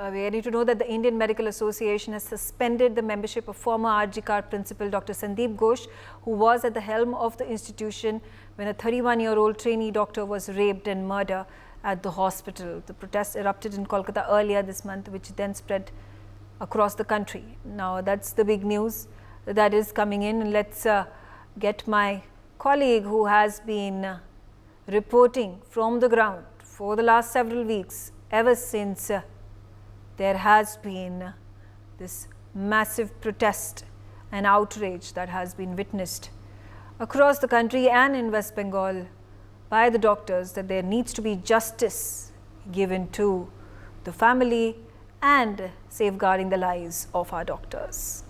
We need to know that the Indian Medical Association has suspended the membership of former RGCAR principal Dr. Sandeep Ghosh, who was at the helm of the institution when a 31-year-old trainee doctor was raped and murdered at the hospital. The protests erupted in Kolkata earlier this month, which then spread across the country. Now, that's the big news that is coming in. And let's get my colleague who has been reporting from the ground for the last several weeks, ever since there has been this massive protest and outrage that has been witnessed across the country and in West Bengal by the doctors, that there needs to be justice given to the family and safeguarding the lives of our doctors.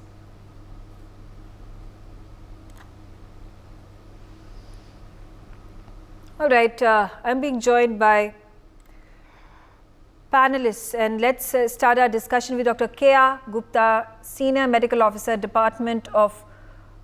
All right, I'm being joined by panelists, and let's start our discussion with Dr. K.R. Gupta, Senior Medical Officer, Department of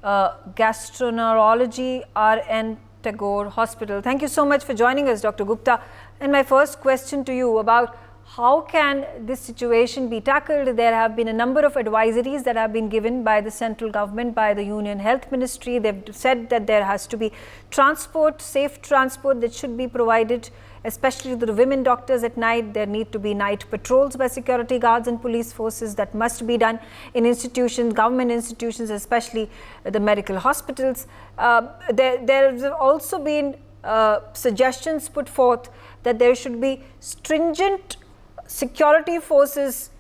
Gastroenterology, R.N. Tagore Hospital. Thank you so much for joining us, Dr. Gupta. And my first question to you about how can this situation be tackled? There have been a number of advisories that have been given by the central government, by the Union Health Ministry. They've said that there has to be transport, safe transport that should be provided, especially to the women doctors at night. There need to be night patrols by security guards and police forces. That must be done in institutions, government institutions, especially the medical hospitals. There have also been suggestions put forth that there should be stringent security forces,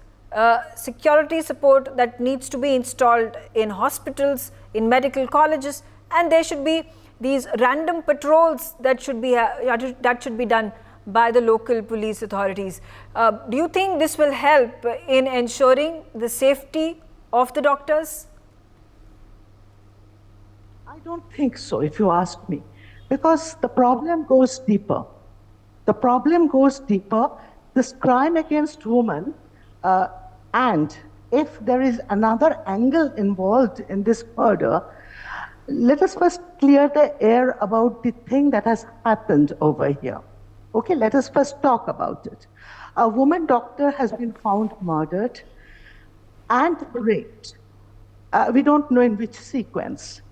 security support that needs to be installed in hospitals, in medical colleges, and there should be these random patrols that should be done by the local police authorities. Do you think this will help in ensuring the safety of the doctors? I don't think so, if you ask me, because the problem goes deeper. The problem goes deeper. This crime against women, and if there is another angle involved in this murder, let us first clear the air about the thing that has happened over here. Okay, let us first talk about it. A woman doctor has been found murdered and raped. We don't know in which sequence.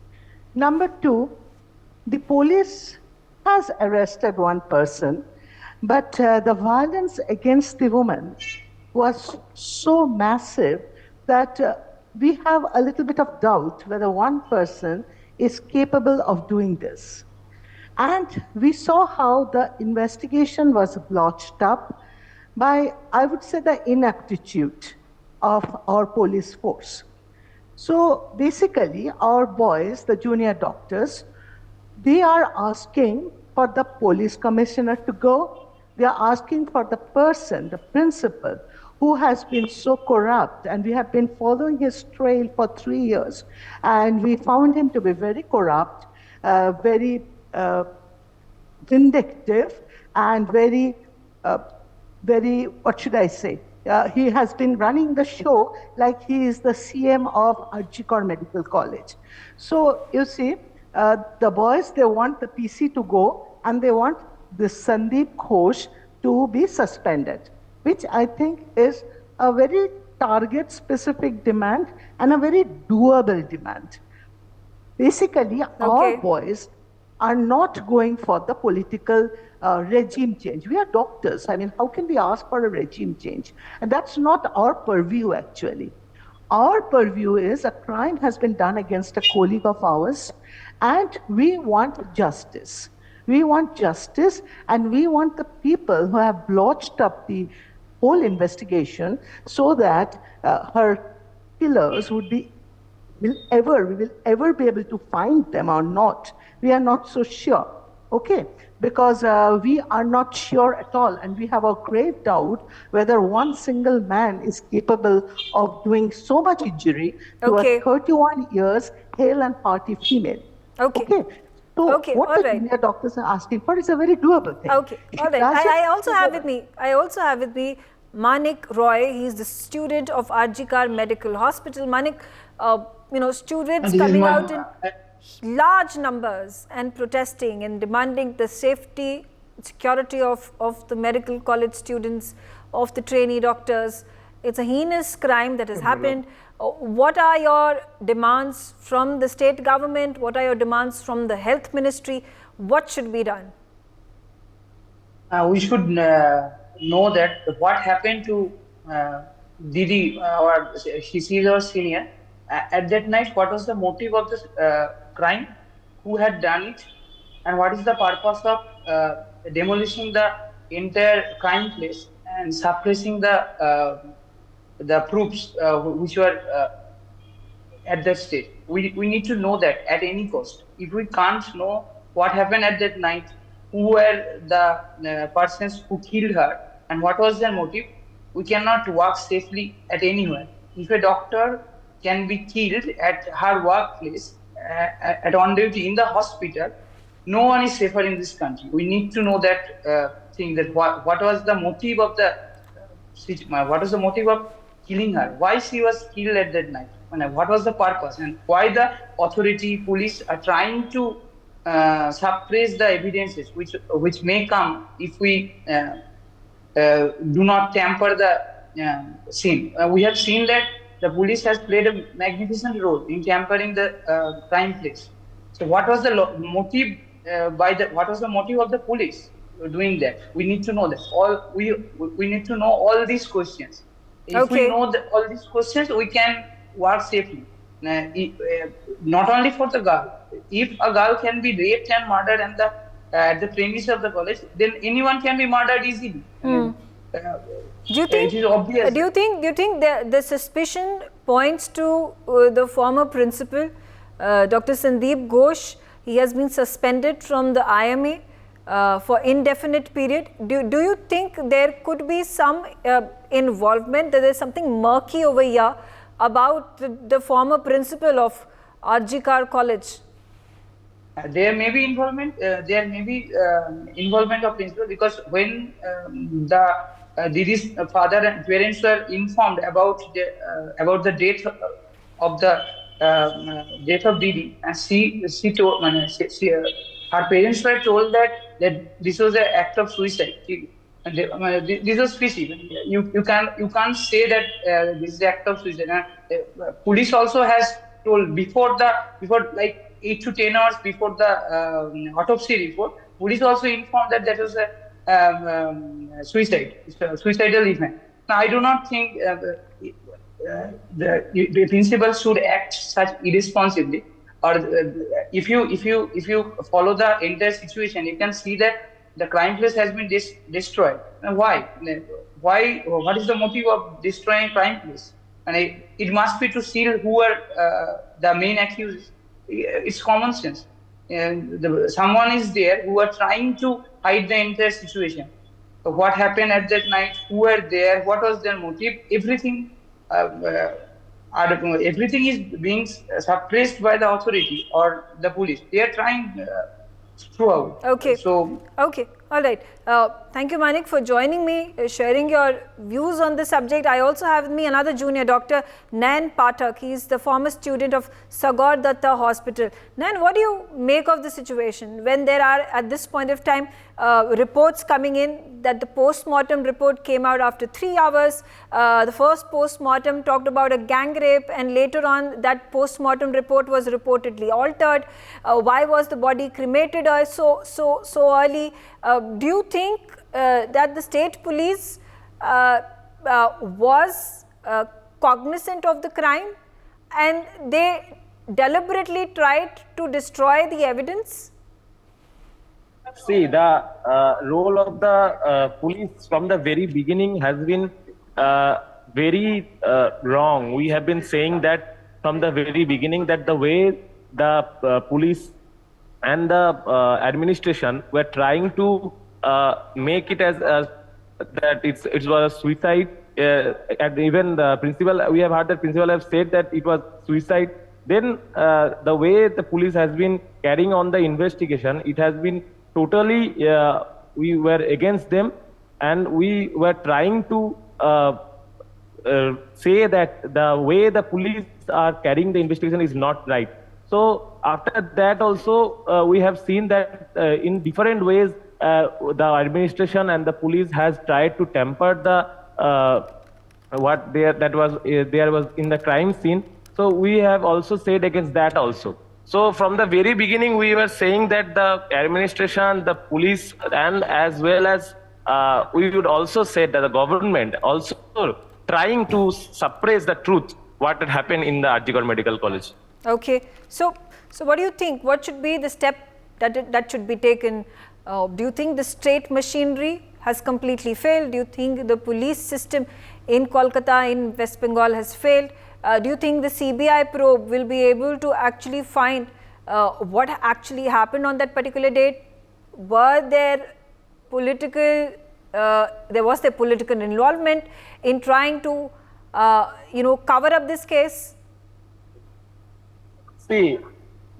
Number two, the police has arrested one person, but the violence against the woman was so massive that we have a little bit of doubt whether one person is capable of doing this. And we saw how the investigation was blotched up by, I would say, the ineptitude of our police force. So basically, our boys, the junior doctors, they are asking for the police commissioner to go. They are asking for the person, the principal, who has been so corrupt, and we have been following his trail for 3 years, and we found him to be very corrupt, very vindictive, and very, what should I say? He has been running the show like he is the CM of RGCAR Medical College. So you see, the boys, they want the PC to go, and they want this Sandeep Ghosh to be suspended, which I think is a very target-specific demand and a very doable demand. Basically, our boys are not going for the political regime change. We are doctors. I mean, how can we ask for a regime change? And that's not our purview, actually. Our purview is a crime has been done against a colleague of ours, and we want justice. We want justice, and we want the people who have blotched up the whole investigation so that her killers we will ever be able to find them or not. We are not so sure, okay? Because we are not sure at all, and we have a grave doubt whether one single man is capable of doing so much injury to a 31 years hale and hearty female. Okay. So what the junior doctors are asking for is a very doable thing. Okay, all right. I also have with me Manik Roy. He's the student of RGCAR Medical Hospital. Manik, students coming out in large numbers and protesting and demanding the safety, security of the medical college students, of the trainee doctors, It's a heinous crime that has happened. What are your demands from the state government? What are your demands from the health ministry? What should be done? We should know that what happened to Didi, or she's our senior. At that night, what was the motive of this crime? Who had done it? And what is the purpose of demolishing the entire crime place and suppressing the proofs which were at that stage? We need to know that at any cost. If we can't know what happened at that night, who were the persons who killed her, and what was their motive, we cannot work safely at anywhere. If a doctor can be killed at her workplace, at on duty in the hospital, no one is safer in this country. We need to know that thing, that what was the motive of what was the motive of killing her? Why she was killed at that night? And what was the purpose? And why the authority, police are trying to suppress the evidences which may come if we do not tamper the scene. We have seen that the police has played a magnificent role in tampering the crime place. So, what was the motive what was the motive of the police doing that? We need to know that. We need to know all these questions. If we know all these questions, we can work safely. Not only for the girl. If a girl can be raped and murdered at the premise of the college, then anyone can be murdered easily. Do you think? It is obvious. Do you think the suspicion points to the former principal, Dr. Sandeep Ghosh? He has been suspended from the IMA for indefinite period. Do you think there could be some involvement, that there is something murky over here about the former principal of RGKR College? There may be involvement. There may be involvement of principal, because when Didi's father and parents were informed about the death of Didi, and she told, her parents were told that this was an act of suicide. And this was fishy. You can't say that this is an act of suicide. Police also has told before like 8 to 10 hours before the autopsy report, police also informed that was a suicidal event. Now, I do not think the principal should act such irresponsibly. Or if you follow the entire situation, you can see that the crime place has been destroyed. And why? What is the motive of destroying crime place? And it must be to seal who are the main accused. It's common sense. Someone is there who are trying to hide the entire situation. So what happened at that night? Who were there? What was their motive? Everything is being suppressed by the authority or the police. They are trying throughout. Okay. So. Okay. All right. Thank you, Manik, for joining me, sharing your views on the subject. I also have with me another junior, Dr. Nayan Pathak. He is the former student of Sagor Datta Hospital. Nayan, what do you make of the situation when there are, at this point of time, reports coming in that the post-mortem report came out after 3 hours? The first post-mortem talked about a gang rape, and later on that post-mortem report was reportedly altered. Why was the body cremated so early? Do you think that the state police was cognizant of the crime and they deliberately tried to destroy the evidence? See, the role of the police from the very beginning has been very wrong. We have been saying that from the very beginning, that the way the police and the administration were trying to make it as that it was a suicide. And even the principal, we have heard that principal have said that it was suicide. Then the way the police has been carrying on the investigation, it has been totally, we were against them, and we were trying to say that the way the police are carrying the investigation is not right. So after that also, we have seen that in different ways, the administration and the police has tried to temper what there was in the crime scene. So we have also said against that also. So from the very beginning, we were saying that the administration, the police, and as well as we would also say that the government also trying to suppress the truth what had happened in the Article Medical College. Okay, so what do you think? What should be the step that should be taken? Do you think the state machinery has completely failed? Do you think the police system in Kolkata, in West Bengal has failed? Do you think the CBI probe will be able to actually find what actually happened on that particular date? Were there political, was there political involvement in trying to, cover up this case? See,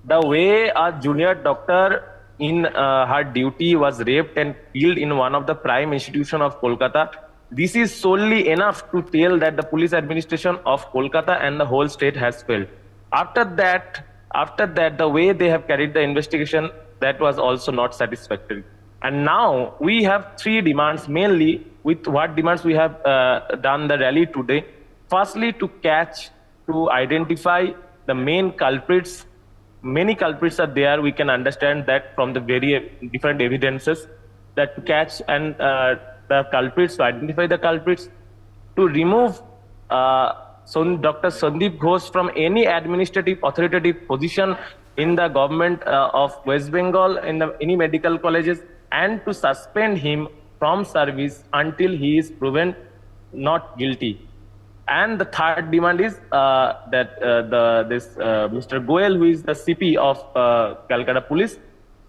the way a junior doctor in her duty was raped and killed in one of the prime institution of Kolkata, this is solely enough to tell that the police administration of Kolkata and the whole state has failed. After that, the way they have carried the investigation, that was also not satisfactory. And now we have three demands, mainly with what demands we have done the rally today. Firstly, to identify the main culprits. Many culprits are there. We can understand that from the very different evidences, that to catch and the culprits, to identify the culprits, to remove Dr. Sandeep Ghosh from any administrative authoritative position in the government of West Bengal, in any medical colleges, and to suspend him from service until he is proven not guilty. And the third demand is that Mr. Goel, who is the CP of Calcutta Police,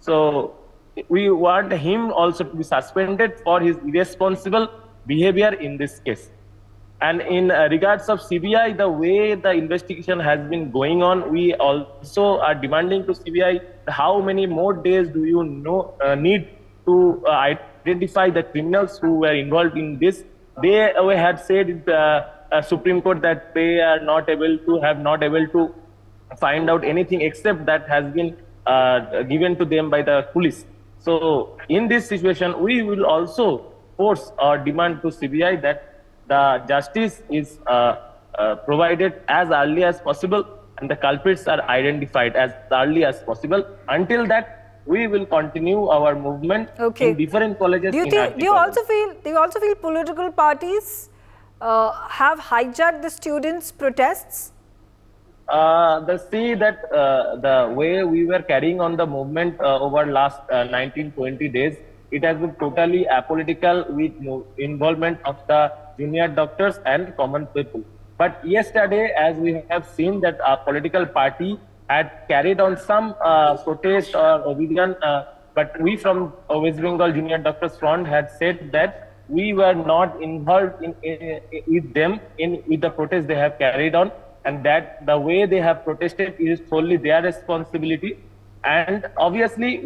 so we want him also to be suspended for his irresponsible behavior in this case. And in regards of CBI, the way the investigation has been going on, we also are demanding to CBI how many more days do you need to identify the criminals who were involved in this. They had said in the Supreme Court that they are not able to find out anything except that has been given to them by the police. So in this situation, we will also force or demand to CBI that the justice is provided as early as possible and the culprits are identified as early as possible. Until that, we will continue our movement in different colleges. Do you also feel political parties have hijacked the students' protests? The way we were carrying on the movement over last 19-20 days, it has been totally apolitical with involvement of the junior doctors and common people. But yesterday, as we have seen that a political party had carried on some protest or rebellion, but we from West Bengal Junior Doctors Front had said that we were not involved with them with the protest they have carried on, and that the way they have protested is solely their responsibility. And obviously,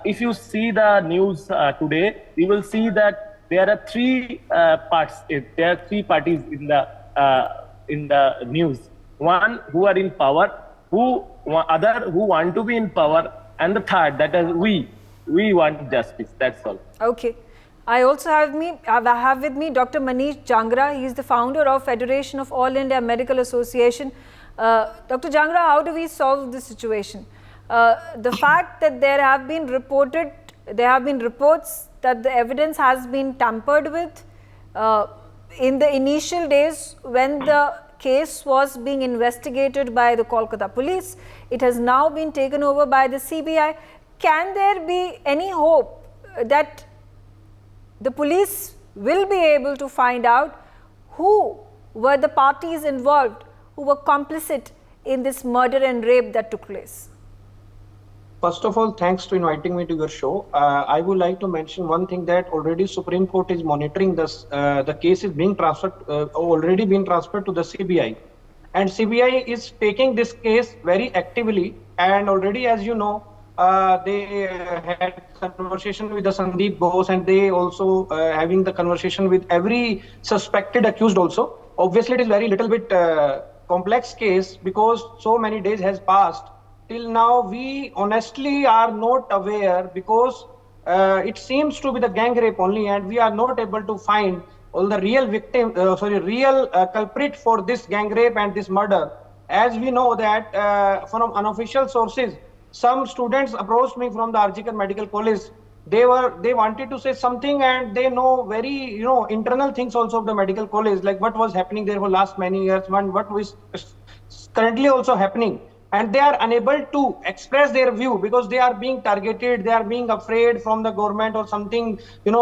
if you see the news today, you will see that there are three parts. There are three parties in the news. One who are in power, other who want to be in power, and the third, that is we want justice. That's all. Okay. I also have with me Dr. Manish Jangra. He is the founder of Federation of All India Medical Association. Dr. Jangra, how do we solve this situation? The fact that there have been reports that the evidence has been tampered with in the initial days when the case was being investigated by the Kolkata police. It has now been taken over by the CBI. Can there be any hope that the police will be able to find out who were the parties involved, who were complicit in this murder and rape that took place? First of all, thanks to inviting me to your show. I would like to mention one thing, that already Supreme Court is monitoring this. The case is being transferred, already been transferred to the CBI. And CBI is taking this case very actively. And already, as you know, they had conversation with the Sandeep Ghosh, and they also having the conversation with every suspected accused also. Obviously, it is very little bit complex case because so many days has passed. Till now, we honestly are not aware, because it seems to be the gang rape only, and we are not able to find all the real victim, real culprit for this gang rape and this murder. As we know that from unofficial sources, some students approached me from the Arjikan Medical College. They wanted to say something, and they know very internal things also of the medical college, like what was happening there for last many years, what was currently also happening, and they are unable to express their view because they are being targeted, they are being afraid from the government or something,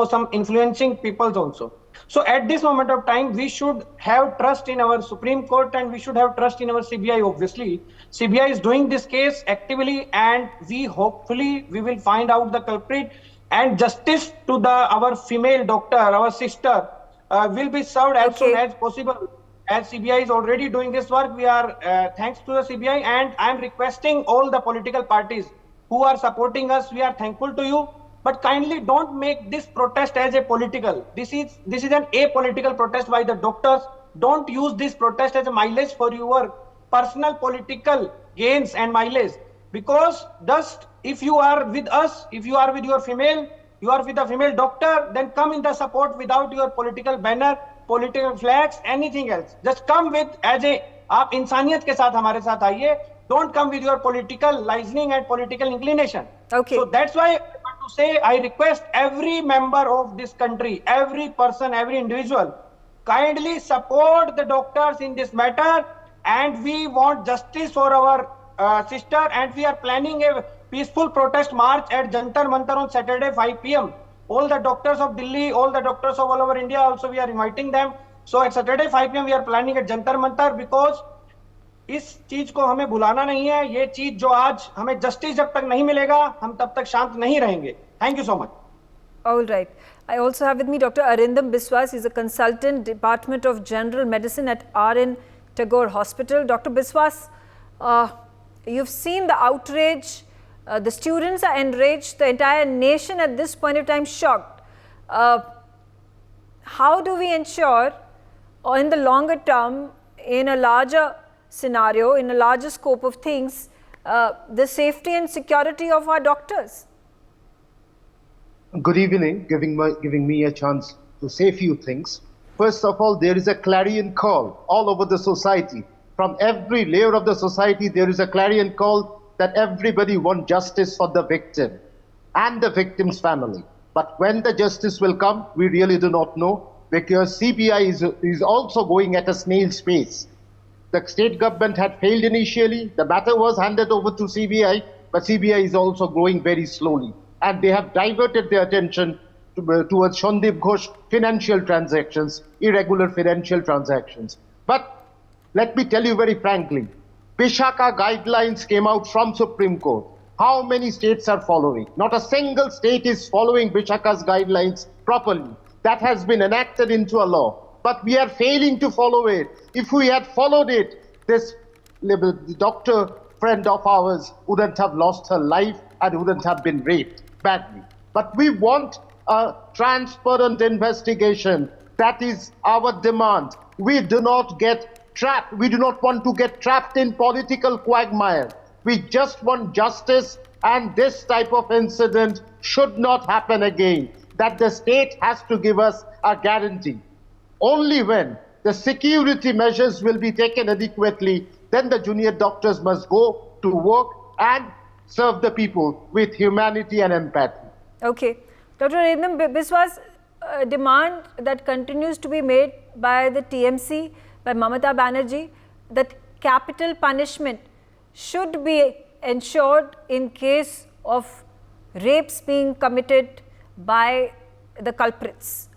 some influencing peoples also. So at this moment of time, we should have trust in our Supreme Court, and we should have trust in our CBI. Obviously, CBI is doing this case actively, and we will find out the culprit, and justice to our female doctor, our sister, will be served as soon as possible. As CBI is already doing this work, we are thanks to the CBI, and I am requesting all the political parties who are supporting us. We are thankful to you, but kindly don't make this protest as a political. This is an apolitical protest by the doctors. Don't use this protest as a mileage for your personal political gains and mileage. Because just if you are with us, if you are with your female, you are with a female doctor, then come in the support without your political banner, political flags, anything else. Just come with as a आप इंसानियत के साथ हमारे साथ आइए. Don't come with your political licensing and political inclination. Okay. So that's why I want to say, I request every member of this country, every person, every individual, kindly support the doctors in this matter, and we want justice for our sister, and we are planning a peaceful protest march at Jantar Mantar on Saturday 5 p.m. All the doctors of Delhi, all the doctors of all over India, also we are inviting them. So at Saturday 5 p.m. we are planning at Jantar Mantar, because इस चीज को हमें भुलाना नहीं है. ये चीज जो आज हमें जस्टिस जब तक नहीं मिलेगा, हम तब तक शांत नहीं रहेंगे. Thank you so much. All right. I also have with me Dr. Arindam Biswas. He's a consultant, Department of General Medicine at R.N. Tagore Hospital. Dr. Biswas, you've seen the outrage. The students are enraged. The entire nation at this point of time shocked. How do we ensure, or in the longer term, in a larger scenario, in a larger scope of things, the safety and security of our doctors? Good evening, giving me a chance to say a few things. First of all, there is a clarion call all over the society. From every layer of the society, there is a clarion call that everybody wants justice for the victim and the victim's family. But when the justice will come, we really do not know, because CBI is also going at a snail's pace. The state government had failed initially. The matter was handed over to CBI, but CBI is also growing very slowly. And they have diverted their attention towards Sandeep Ghosh financial transactions, irregular financial transactions. But let me tell you very frankly, Vishaka guidelines came out from Supreme Court. How many states are following? Not a single state is following Vishaka's guidelines properly. That has been enacted into a law. But we are failing to follow it. If we had followed it, this doctor friend of ours wouldn't have lost her life and wouldn't have been raped badly. But we want a transparent investigation. That is our demand. We do not get trapped. We do not want to get trapped in political quagmire. We just want justice, and this type of incident should not happen again. That the state has to give us a guarantee. Only when the security measures will be taken adequately, then the junior doctors must go to work and serve the people with humanity and empathy. Okay. Dr. Arindam Biswas, a demand that continues to be made by the TMC, by Mamata Banerjee, that capital punishment should be ensured in case of rapes being committed by the culprits.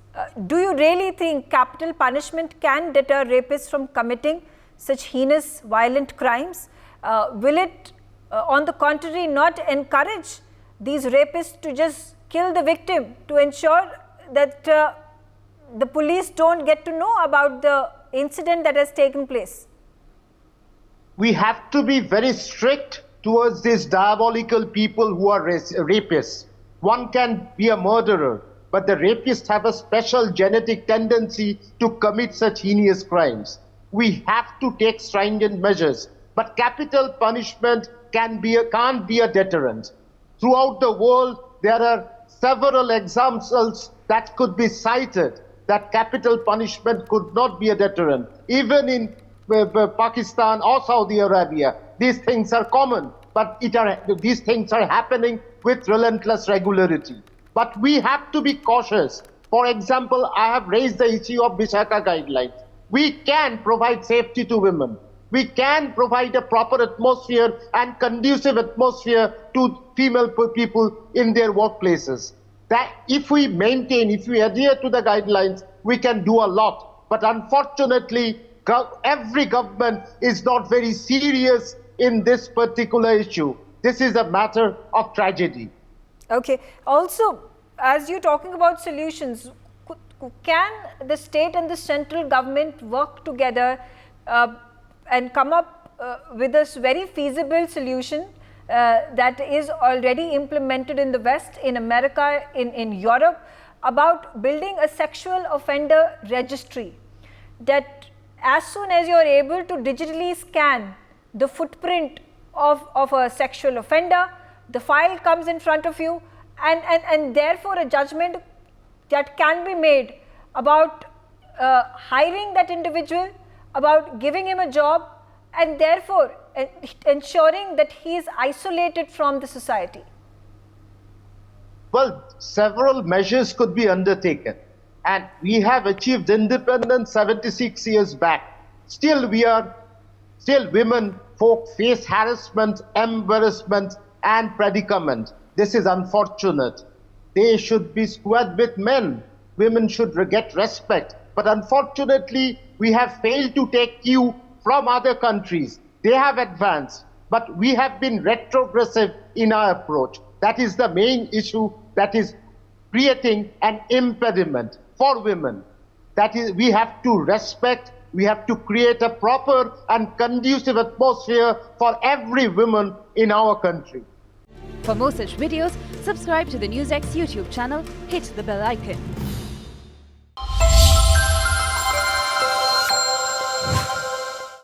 Do you really think capital punishment can deter rapists from committing such heinous, violent crimes? Will it, on the contrary, not encourage these rapists to just kill the victim, to ensure that the police don't get to know about the incident that has taken place? We have to be very strict towards these diabolical people who are rapists. One can be a murderer, but the rapists have a special genetic tendency to commit such heinous crimes. We have to take stringent measures, but capital punishment can't be a deterrent. Throughout the world, there are several examples that could be cited that capital punishment could not be a deterrent. Even in Pakistan or Saudi Arabia, these things are common, but these things are happening with relentless regularity. But we have to be cautious. For example, I have raised the issue of Vishaka guidelines. We can provide safety to women. We can provide a proper atmosphere and conducive atmosphere to female people in their workplaces. That if we adhere to the guidelines, we can do a lot. But unfortunately, every government is not very serious in this particular issue. This is a matter of tragedy. Okay. Also, as you're talking about solutions, can the state and the central government work together and come up with this very feasible solution that is already implemented in the West, in America, in Europe, about building a sexual offender registry, that as soon as you are able to digitally scan the footprint of a sexual offender, the file comes in front of you, and therefore a judgment that can be made about hiring that individual, about giving him a job, and therefore ensuring that he is isolated from the society. Well, several measures could be undertaken, and we have achieved independence 76 years back. Still women folk face harassment, embarrassment, and predicament. This is unfortunate. They should be squared with men. Women should get respect. But unfortunately, we have failed to take cue from other countries. They have advanced, but we have been retrogressive in our approach. That is the main issue that is creating an impediment for women. That is, we have to respect, we have to create a proper and conducive atmosphere for every woman in our country. For more such videos, subscribe to the NewsX YouTube channel, hit the bell icon.